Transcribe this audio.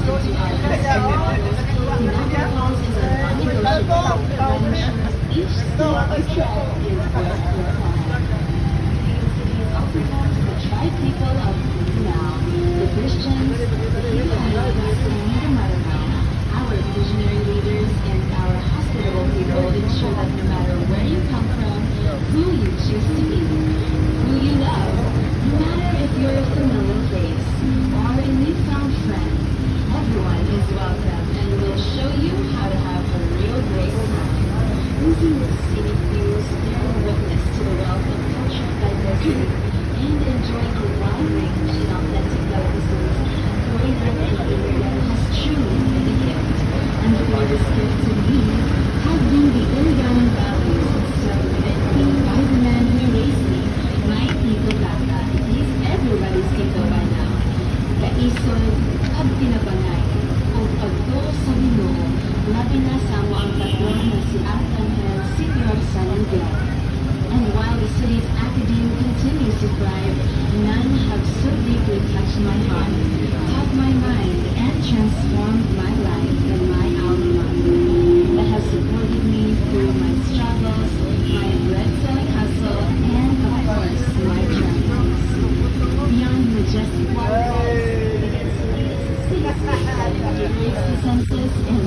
into our customers. Niagara Falls is a non-negotiable adventure. Each step or trek is worth your time. It is also home to the tribe people of Mindanao, the Christians, the Filipinos, and the Maranao. Our visionary leaders and our hospitable people ensure that no matter where you come from, who you choose to be, who you love, no matter if you're a familiar face or a newfound friend, everyone is welcome and will show you how to have a real great time. Using the scenic views, bearing witness to the wealth of cultural diversity, and enjoying a wide range and authentic delicacies, growing up in the area has truly been a gift. And the greatest gift to me have been the Irigaran values instilled within me by the man who raised me, my Tito Tata. He's everybody's Tito by now. Kaisod, Abtinabangay, o pagtuo sa Ginoo, labi na sa amo ang patron na si Arcangel Senior San Miguel. And while the city's academe continues to thrive, none have so deeply touched my heart, taught my mind, and transformed my life than my alma mater, that has supported me through my struggles, my bread-selling hustle, and of course, my journeys. Beyond majestic waterfalls, it is the senses and